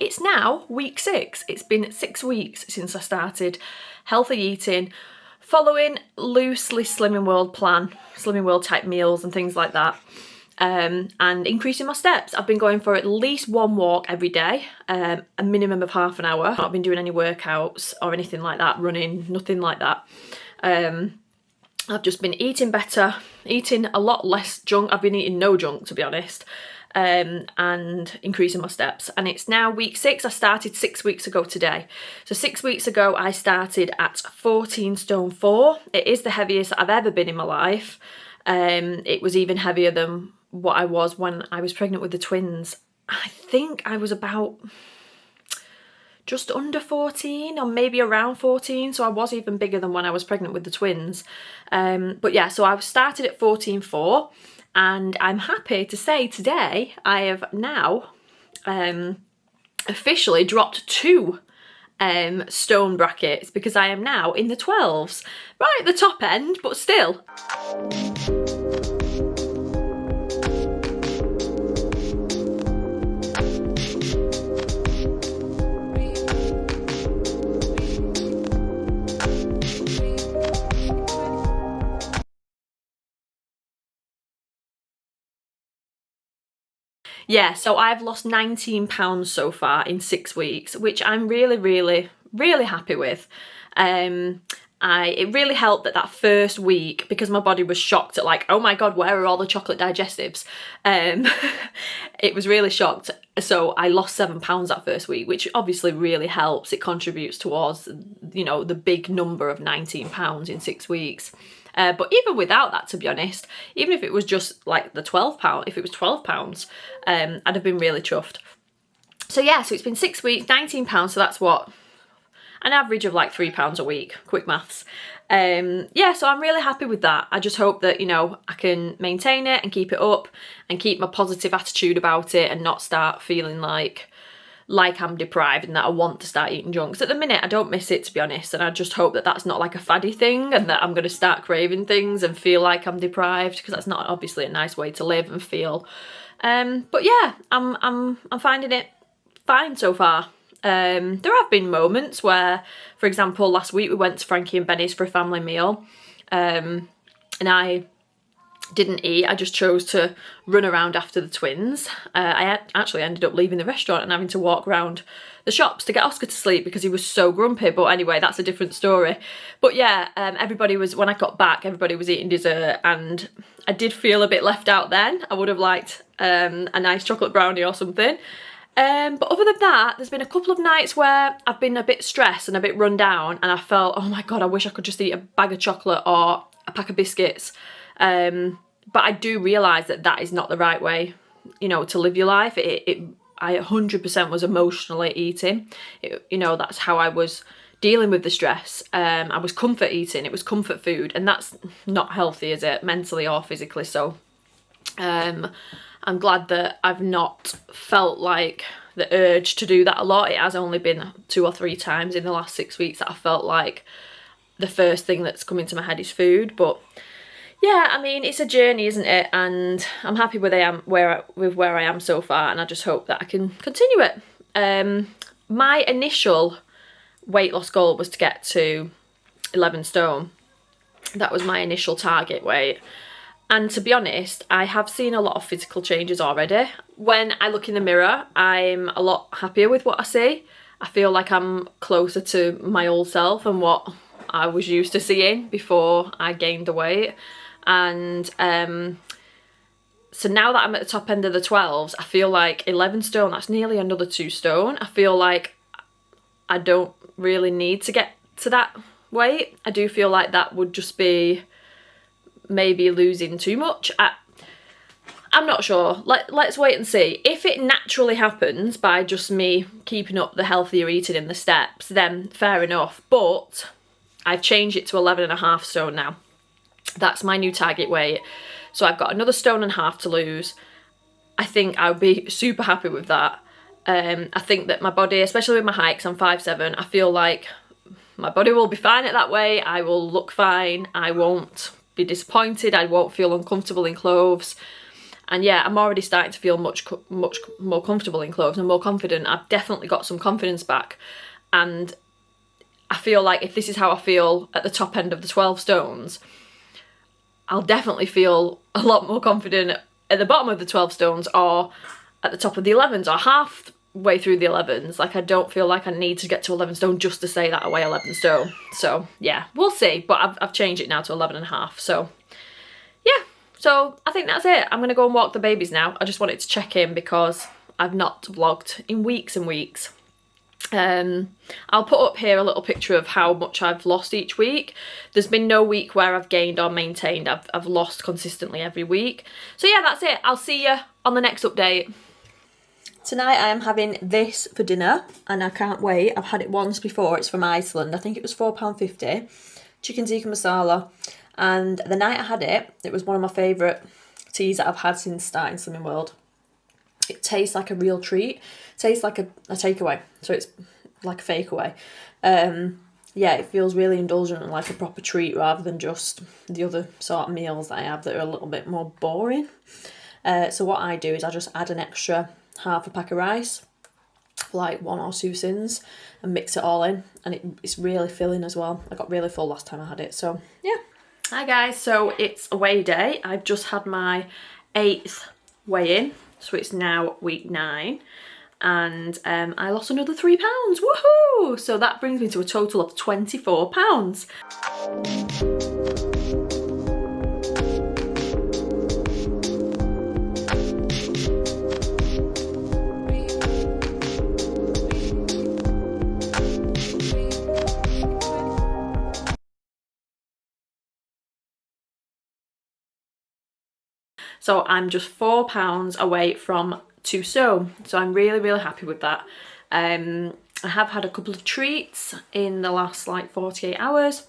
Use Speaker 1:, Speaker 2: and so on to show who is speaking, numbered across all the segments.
Speaker 1: It's now week 6. It's been 6 weeks since I started healthy eating, following loosely Slimming World plan, Slimming World type meals and things like that, and increasing my steps. I've been going for at least 1 walk every day, a minimum of half an hour. I've not been doing any workouts or anything like that, running, nothing like that. I've just been eating better, eating a lot less junk. I've been eating no junk, to be honest, and increasing my steps. And it's now week 6. I started 6 weeks ago today. So 6 weeks ago, I started at 14 stone 4. It is the heaviest I've ever been in my life. It was even heavier than what I was when I was pregnant with the twins. I think I was about just under 14 or maybe around 14, so I was even bigger than when I was pregnant with the twins. But yeah, so I started at 14.4, and I'm happy to say today I have now officially dropped 2 stone brackets, because I am now in the 12s, right at the top end, but still. Yeah, so I've lost 19 pounds so far in 6 weeks, which I'm really, really, really happy with. It really helped that first week, because my body was shocked at like, oh my God, where are all the chocolate digestives? It was really shocked. So I lost 7 pounds that first week, which obviously really helps. It contributes towards, you know, the big number of 19 pounds in 6 weeks. But even without that, to be honest, even if it was just like the 12 pound, if it was 12 pounds, I'd have been really chuffed. So yeah, so it's been 6 weeks, 19 pounds. So that's what, an average of like 3 pounds a week, quick maths. Yeah, so I'm really happy with that. I just hope that, you know, I can maintain it and keep it up and keep my positive attitude about it, and not start feeling like I'm deprived and that I want to start eating junk. 'Cause at the minute I don't miss it, to be honest, and I just hope that that's not like a faddy thing, and that I'm going to start craving things and feel like I'm deprived, because that's not obviously a nice way to live and feel. But yeah, I'm finding it fine so far. There have been moments where, for example, last week we went to Frankie and Benny's for a family meal, and I didn't eat. I just chose to run around after the twins. I actually ended up leaving the restaurant and having to walk around the shops to get Oscar to sleep because he was so grumpy. But anyway, that's a different story. But yeah, everybody was, when I got back, everybody was eating dessert, and I did feel a bit left out then. I would have liked a nice chocolate brownie or something. But other than that, there's been a couple of nights where I've been a bit stressed and a bit run down, and I felt, oh my God, I wish I could just eat a bag of chocolate or a pack of biscuits. But I do realise that that is not the right way, you know, to live your life. I 100% was emotionally eating. You know, that's how I was dealing with the stress. I was comfort eating. It was comfort food, and that's not healthy, is it? Mentally or physically. So I'm glad that I've not felt like the urge to do that a lot. It has only been 2 or 3 times in the last 6 weeks that I felt like the first thing that's come into my head is food. But yeah, I mean, it's a journey, isn't it? And I'm happy with where I am so far, and I just hope that I can continue it. My initial weight loss goal was to get to 11 stone. That was my initial target weight. And to be honest, I have seen a lot of physical changes already. When I look in the mirror, I'm a lot happier with what I see. I feel like I'm closer to my old self and what I was used to seeing before I gained the weight. And so now that I'm at the top end of the 12s, I feel like 11 stone, that's nearly another 2 stone. I feel like I don't really need to get to that weight. I do feel like that would just be maybe losing too much. I'm not sure. Let's wait and see. If it naturally happens by just me keeping up the healthier eating and the steps, then fair enough. But I've changed it to 11.5 stone now. That's my new target weight. So I've got another 1.5 stone to lose. I think I would be super happy with that. I think that my body, especially with my height, 'cause I'm 5'7", I feel like my body will be fine at that weight. I will look fine. I won't be disappointed. I won't feel uncomfortable in clothes. And yeah, I'm already starting to feel much more comfortable in clothes and more confident. I've definitely got some confidence back, and I feel like if this is how I feel at the top end of the 12 stones, I'll definitely feel a lot more confident at the bottom of the 12 stones or at the top of the 11s or halfway through the 11s. Like, I don't feel like I need to get to 11 stone just to say that I weigh 11 stone. So yeah, we'll see. But I've changed it now to 11 and a half. So yeah, so I think that's it. I'm going to go and walk the babies now. I just wanted to check in because I've not vlogged in weeks and weeks. I'll put up here a little picture of how much I've lost each week. There's been no week where I've gained or maintained. I've lost consistently every week. So yeah, that's it. I'll see you on the next update. Tonight I am having this for dinner and I can't wait. I've had it once before. It's from Iceland. I think it was £4.50. Chicken tikka masala. And the night I had it, it was one of my favourite teas that I've had since starting Slimming World. It tastes like a real treat. It tastes like a takeaway. So it's like a fake away. Yeah, it feels really indulgent and like a proper treat rather than just the other sort of meals that I have that are a little bit more boring. So what I do is I just add an extra half a pack of rice, like 1 or 2 sins, and mix it all in. And it's really filling as well. I got really full last time I had it. So yeah. Hi guys, so it's away day. I've just had my 8th weigh-in. So it's now week 9 and I lost another £3, woohoo! So that brings me to a total of £24. So I'm just £4 away from 2 stone. So I'm really, really happy with that. I have had a couple of treats in the last like 48 hours.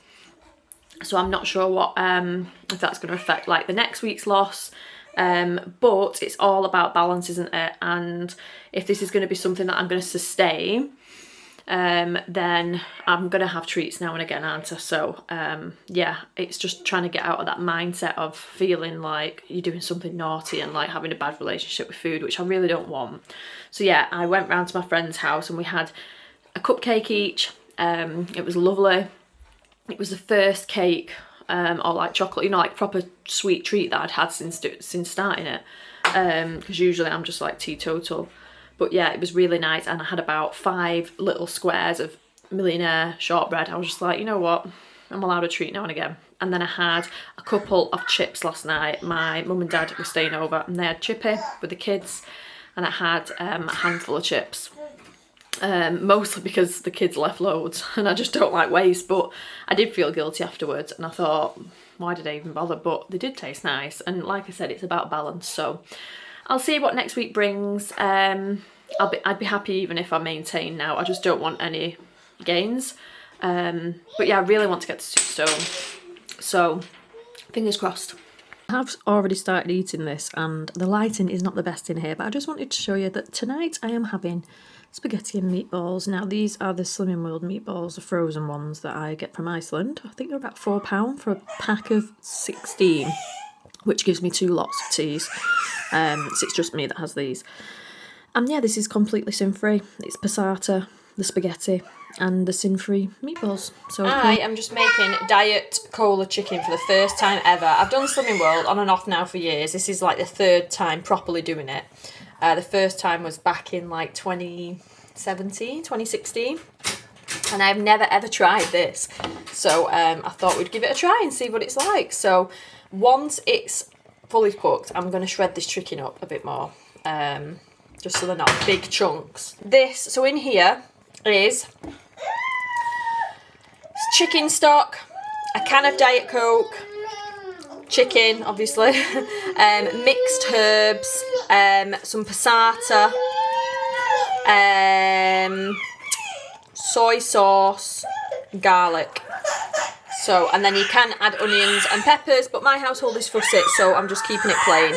Speaker 1: So I'm not sure what if that's going to affect like the next week's loss. But it's all about balance, isn't it? And if this is going to be something that I'm going to sustain, then I'm gonna have treats now and again, aren't I? So yeah, it's just trying to get out of that mindset of feeling like you're doing something naughty and like having a bad relationship with food, which I really don't want. So yeah, I went round to my friend's house and we had a cupcake each. It was lovely. It was the first cake or like chocolate, you know, like proper sweet treat that I'd had since starting it, because usually I'm just like teetotal. But yeah, it was really nice, and I had about 5 little squares of millionaire shortbread. I was just like, you know what, I'm allowed a treat now and again. And then I had a couple of chips last night. My mum and dad were staying over and they had chippy with the kids, and I had a handful of chips. Mostly because the kids left loads and I just don't like waste, but I did feel guilty afterwards and I thought, why did I even bother? But they did taste nice, and like I said, it's about balance. So I'll see what next week brings. I'd be happy even if I maintain now. I just don't want any gains. But yeah, I really want to get to 2 stone. So fingers crossed. I have already started eating this and the lighting is not the best in here, but I just wanted to show you that tonight I am having spaghetti and meatballs. Now these are the Slimming World meatballs, the frozen ones that I get from Iceland. I think they're about £4 for a pack of 16. Which gives me 2 lots of teas. So it's just me that has these. And yeah, this is completely sin-free. It's passata, the spaghetti, and the sin-free meatballs. So I am just making diet cola chicken for the first time ever. I've done Slimming World on and off now for years. This is like the 3rd time properly doing it. The first time was back in like 2016. And I've never ever tried this. So I thought we'd give it a try and see what it's like. So once it's fully cooked, I'm going to shred this chicken up a bit more, just so they're not big chunks. So in here is chicken stock, a can of Diet Coke, chicken obviously, mixed herbs, some passata, soy sauce, garlic. So, and then you can add onions and peppers, but my household is fussy, so I'm just keeping it plain.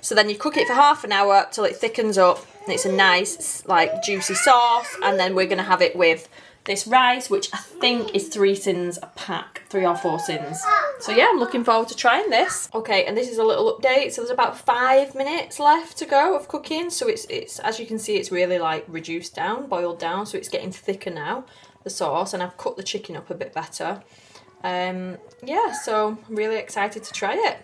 Speaker 1: So then you cook it for half an hour till it thickens up, and it's a nice, like, juicy sauce. And then we're going to have it with this rice, which I think is 3 sins a pack, 3 or 4 sins. So yeah, I'm looking forward to trying this. Okay, and this is a little update. So there's about 5 minutes left to go of cooking. So it's as you can see, it's really like reduced down, boiled down. So it's getting thicker now, the sauce, and I've cut the chicken up a bit better. Yeah, so I'm really excited to try it.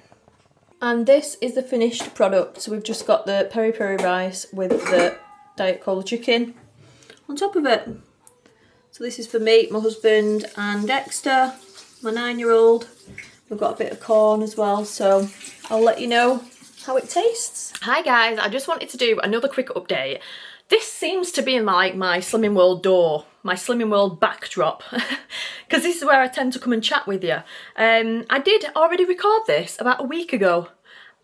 Speaker 1: And this is the finished product. So we've just got the peri peri rice with the Diet Cola chicken on top of it. So this is for me, my husband and Dexter, my 9-year-old. We've got a bit of corn as well, so I'll let you know how it tastes. Hi guys, I just wanted to do another quick update. This seems to be like my Slimming World door, my Slimming World backdrop, because this is where I tend to come and chat with you. I did already record this about a week ago,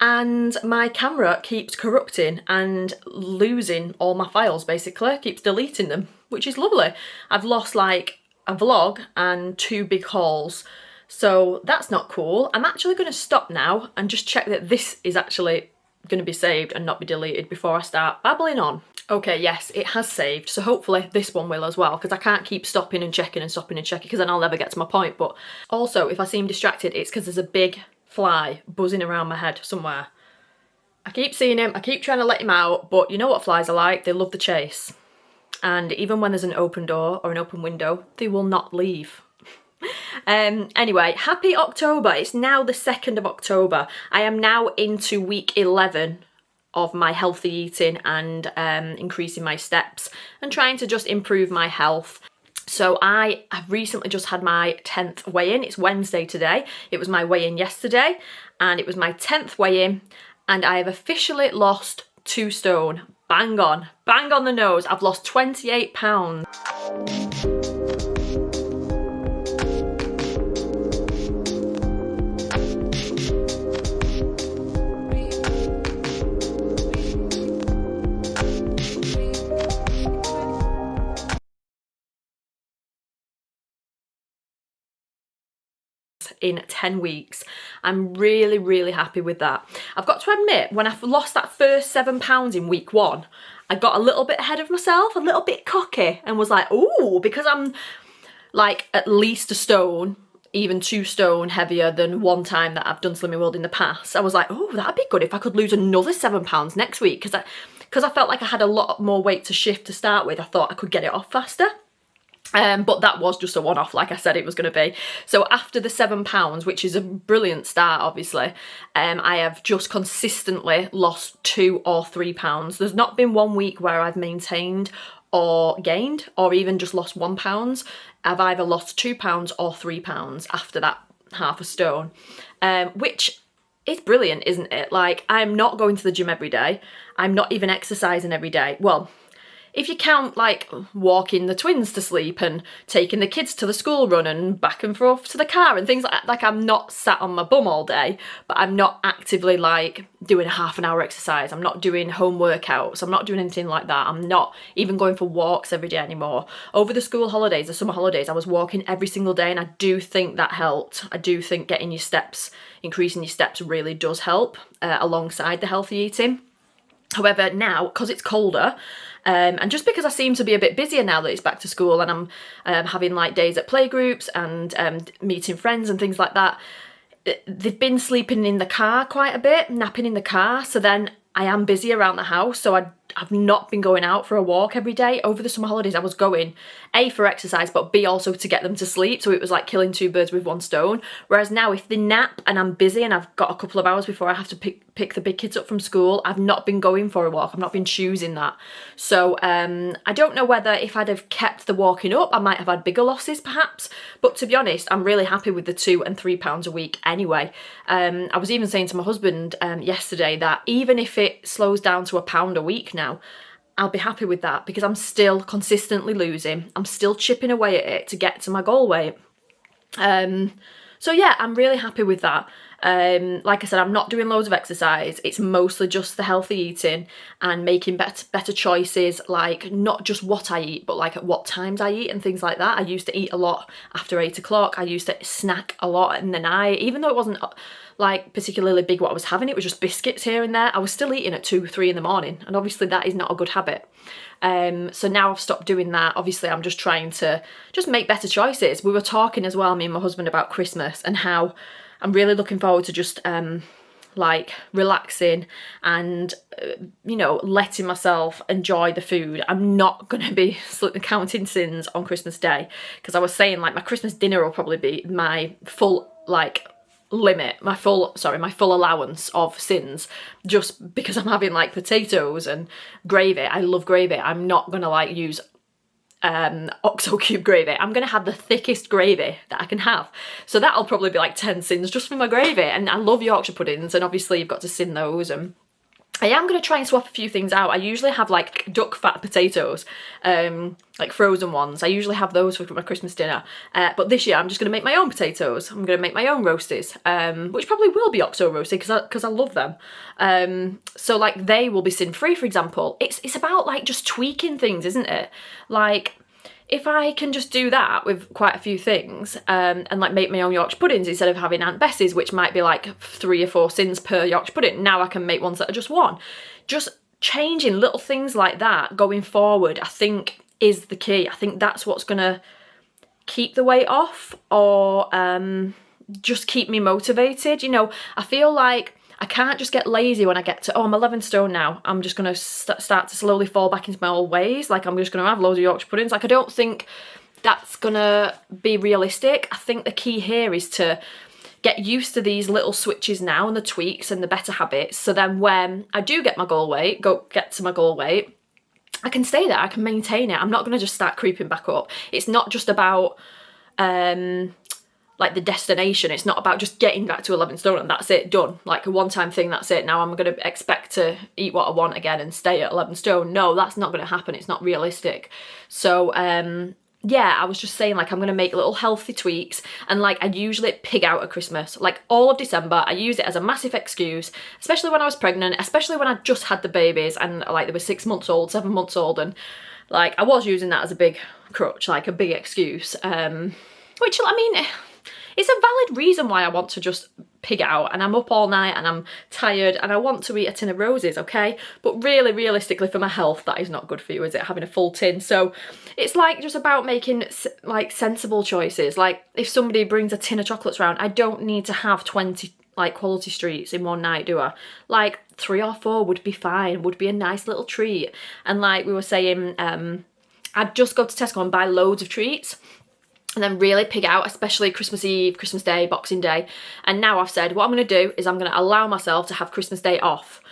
Speaker 1: and my camera keeps corrupting and losing all my files, basically, keeps deleting them, which is lovely. I've lost like a vlog and 2 big hauls. So that's not cool. I'm actually going to stop now and just check that this is actually going to be saved and not be deleted before I start babbling on. Okay, yes, it has saved. So hopefully this one will as well, because I can't keep stopping and checking and stopping and checking, because then I'll never get to my point. But also, if I seem distracted, it's because there's a big fly buzzing around my head somewhere. I keep seeing him, I keep trying to let him out, but you know what flies are like? They love the chase. And even when there's an open door or an open window, they will not leave. Anyway, happy October. It's now the 2nd of October. I am now into week 11 of my healthy eating and increasing my steps and trying to just improve my health. So I have recently just had my 10th weigh-in. It's Wednesday today. It was my weigh-in yesterday and it was my 10th weigh-in, and I have officially lost 2 stone. Bang on the nose. I've lost 28 pounds. In 10 weeks. I'm really happy with that. I've got to admit, when I lost that first 7 pounds in week 1, I got a little bit ahead of myself, a little bit cocky, and was like, ooh, because I'm like at least a stone, even 2 stone heavier than one time that I've done Slimming World in the past. I was like, oh, that'd be good if I could lose another 7 pounds next week, because I felt like I had a lot more weight to shift to start with. I thought I could get it off faster. But that was just a one-off, like I said it was going to be. So after the 7 pounds, which is a brilliant start, obviously, I have just consistently lost 2 or 3 pounds. There's not been one week where I've maintained or gained or even just lost 1 pound. I've either lost 2 pounds or 3 pounds after that half a stone, which is brilliant, isn't it? Like, I'm not going to the gym every day. I'm not even exercising every day. Well, if you count like walking the twins to sleep and taking the kids to the school run and back and forth to the car and things like that, like I'm not sat on my bum all day, but I'm not actively like doing a half an hour exercise. I'm not doing home workouts. I'm not doing anything like that. I'm not even going for walks every day anymore. Over the school holidays, the summer holidays, I was walking every single day, and I do think that helped. I do think getting your steps, increasing your steps really does help alongside the healthy eating. However, now, because it's colder, and just because I seem to be a bit busier now that it's back to school, and I'm having like days at playgroups and meeting friends and things like that, they've been sleeping in the car quite a bit, napping in the car, so then I am busy around the house, so I've not been going out for a walk every day. Over the summer holidays, I was going, A, for exercise, but B, also to get them to sleep. So it was like killing 2 birds with 1 stone. Whereas now, if they nap and I'm busy and I've got a couple of hours before I have to pick the big kids up from school, I've not been going for a walk. I've not been choosing that. So I don't know whether if I'd have kept the walking up, I might have had bigger losses perhaps. But to be honest, I'm really happy with the 2 and 3 pounds a week anyway. I was even saying to my husband yesterday that even if it slows down to £1 a week now, I'll be happy with that, because I'm still consistently losing. I'm still chipping away at it to get to my goal weight. So yeah, I'm really happy with that. Like I said, I'm not doing loads of exercise. It's mostly just the healthy eating and making better choices, like not just what I eat, but like at what times I eat and things like that. I used to eat a lot after 8 o'clock. I used to snack a lot in the night, even though it wasn't like particularly big what I was having. It was just biscuits here and there. I was still eating at 2, 3 in the morning, and obviously that is not a good habit. So now I've stopped doing that. Obviously I'm just trying to just make better choices. We were talking as well, me and my husband, about Christmas and how I'm really looking forward to just like relaxing and you know, letting myself enjoy the food. I'm not gonna be counting sins on Christmas Day, because I was saying like my Christmas dinner will probably be my full like limit, my full allowance of sins, just because I'm having like potatoes and gravy. I love gravy. I'm not gonna like use OXO cube gravy. I'm gonna have the thickest gravy that I can have, so that'll probably be like 10 sins just for my gravy. And I love Yorkshire puddings, and obviously you've got to sin those, and I am going to try and swap a few things out. I usually have like duck fat potatoes, like frozen ones. I usually have those for my Christmas dinner. But this year I'm just going to make my own potatoes. I'm going to make my own roasties, which probably will be OXO roasted because I love them. So like they will be sin free, for example. It's about like just tweaking things, isn't it? Like, if I can just do that with quite a few things, and like make my own Yorkshire puddings instead of having Aunt Bessie's, which might be like 3 or 4 sins per Yorkshire pudding, now I can make ones that are just 1. Just changing little things like that going forward, I think, is the key. I think that's what's gonna keep the weight off, or just keep me motivated. You know, I feel like I can't just get lazy when I get to, oh, I'm 11 stone now, I'm just going to start to slowly fall back into my old ways. Like, I'm just going to have loads of Yorkshire puddings. Like, I don't think that's going to be realistic. I think the key here is to get used to these little switches now and the tweaks and the better habits. So then when I do get my goal weight, get to my goal weight, I can stay there, I can maintain it. I'm not going to just start creeping back up. It's not just about like the destination. It's not about just getting back to 11 stone and that's it, done. Like a one-time thing, that's it. Now I'm going to expect to eat what I want again and stay at 11 stone. No, that's not going to happen. It's not realistic. So yeah, I was just saying, like, I'm going to make little healthy tweaks, and like I usually pig out at Christmas. Like all of December, I use it as a massive excuse, especially when I was pregnant, especially when I just had the babies and like they were 6 months old, 7 months old, and like I was using that as a big crutch, like a big excuse, which, I mean, it's a valid reason why I want to just pig out, and I'm up all night and I'm tired and I want to eat a tin of roses, okay? But really, realistically, for my health, that is not good for you, is it, having a full tin? So it's like just about making like sensible choices. Like if somebody brings a tin of chocolates round, I don't need to have 20 like quality streets in one night, do I? Like 3 or 4 would be fine, would be a nice little treat. And like we were saying, I'd just go to Tesco and buy loads of treats, and then really pig out, especially Christmas Eve, Christmas Day, Boxing Day. And now I've said what I'm going to do is I'm going to allow myself to have Christmas Day off.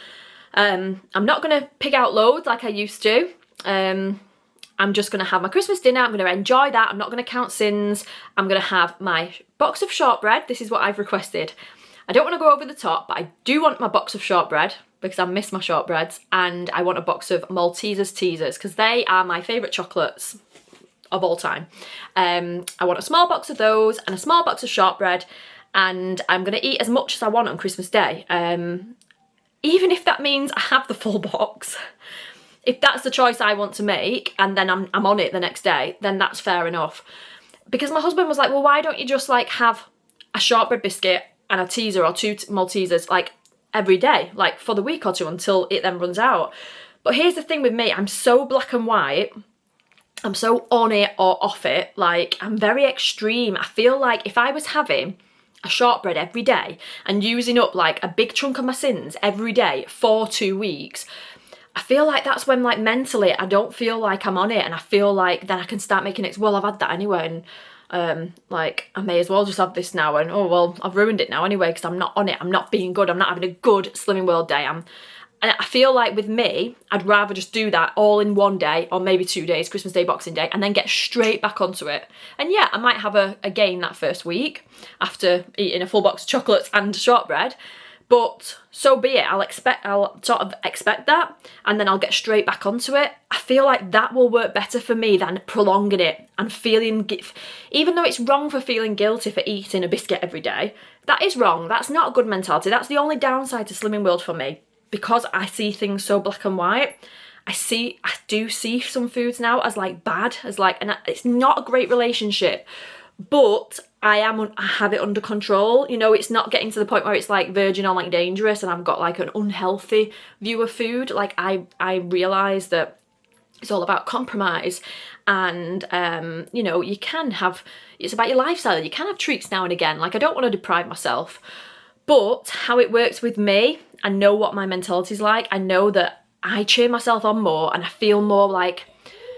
Speaker 1: I'm not going to pig out loads like I used to. I'm just going to have my Christmas dinner. I'm going to enjoy that. I'm not going to count sins. I'm going to have my box of shortbread. This is what I've requested. I don't want to go over the top, but I do want my box of shortbread because I miss my shortbreads. And I want a box of Maltesers teasers because they are my favourite chocolates of all time. I want a small box of those and a small box of shortbread, and I'm going to eat as much as I want on Christmas Day. Even if that means I have the full box. If that's the choice I want to make and then I'm on it the next day, then that's fair enough. Because my husband was like, well, why don't you just like have a shortbread biscuit and a teaser or 2 Maltesers like every day, like for the week or 2 until it then runs out. But here's the thing with me, I'm so black and white. I'm so on it or off it. Like, I'm very extreme. I feel like if I was having a shortbread every day and using up like a big chunk of my sins every day for 2 weeks, I feel like that's when, like, mentally I don't feel like I'm on it, and I feel like then I can start making it, well, I've had that anyway, and like I may as well just have this now, and oh well, I've ruined it now anyway because I'm not on it, I'm not being good, I'm not having a good Slimming World day. And I feel like with me, I'd rather just do that all in one day, or maybe 2 days, Christmas Day, Boxing Day, and then get straight back onto it. And yeah, I might have a gain that first week after eating a full box of chocolates and shortbread, but so be it. I'll sort of expect that, and then I'll get straight back onto it. I feel like that will work better for me than prolonging it and feeling, even though it's wrong for feeling guilty for eating a biscuit every day, that is wrong. That's not a good mentality. That's the only downside to Slimming World for me. Because I see things so black and white, I do see some foods now as like bad, as like, and it's not a great relationship, but I have it under control. You know, it's not getting to the point where it's like verging on like dangerous and I've got like an unhealthy view of food. Like I realise that It's all about compromise, and you know, you can have, it's about your lifestyle. You can have treats now and again. Like, I don't want to deprive myself, but how it works with me, I know what my mentality's like. I know that I cheer myself on more and I feel more like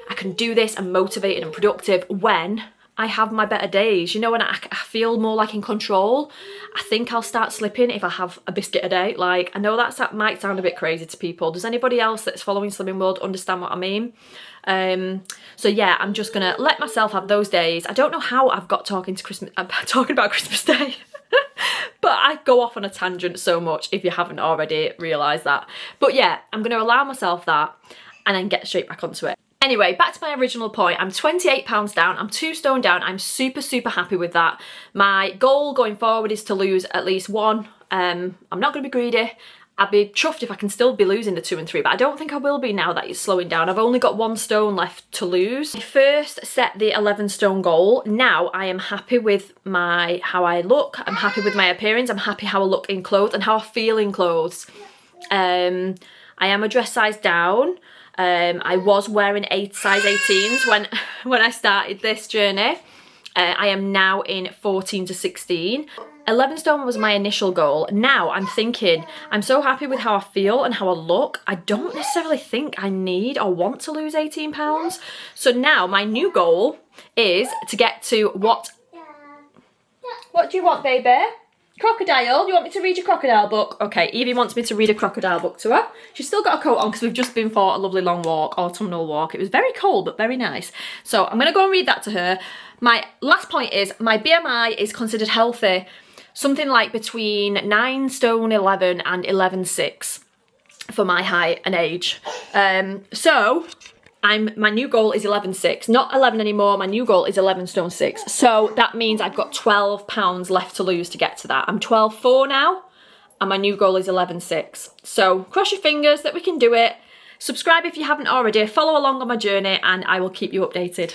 Speaker 1: I can do this and motivated and productive when I have my better days, you know, and I feel more like in control. I think I'll start slipping if I have a biscuit a day. Like, I know that might sound a bit crazy to people. Does anybody else that's following Slimming World understand what I mean? So yeah, I'm just gonna let myself have those days. I don't know how I've got talking about Christmas Day. But I go off on a tangent so much, if you haven't already realised that. But yeah, I'm gonna allow myself that and then get straight back onto it. Anyway, back to my original point. I'm 28 pounds down. I'm 2 stone down. I'm super, super happy with that. My goal going forward is to lose at least 1. I'm not going to be greedy. I'd be chuffed if I can still be losing the 2 and 3, but I don't think I will be now that it's slowing down. I've only got 1 stone left to lose. I first set the 11 stone goal. Now I am happy with how I look. I'm happy with my appearance. I'm happy how I look in clothes and how I feel in clothes. I am a dress size down. I was wearing size 18s when I started this journey. I am now in 14 to 16. 11 stone was my initial goal. Now I'm thinking, I'm so happy with how I feel and how I look. I don't necessarily think I need or want to lose 18 pounds. So now my new goal is to get to what do you want, baby? Crocodile? You want me to read your crocodile book? Okay, Evie wants me to read a crocodile book to her. She's still got a coat on because we've just been for a lovely long walk, autumnal walk. It was very cold, but very nice. So I'm going to go and read that to her. My last point is my BMI is considered healthy. Something like between 9 stone 11 and 11.6 for my height and age. So my new goal is 11.6, not 11 anymore. My new goal is 11 stone 6. So that means I've got 12 pounds left to lose to get to that. I'm 12.4 now and my new goal is 11.6. So cross your fingers that we can do it. Subscribe if you haven't already. Follow along on my journey and I will keep you updated.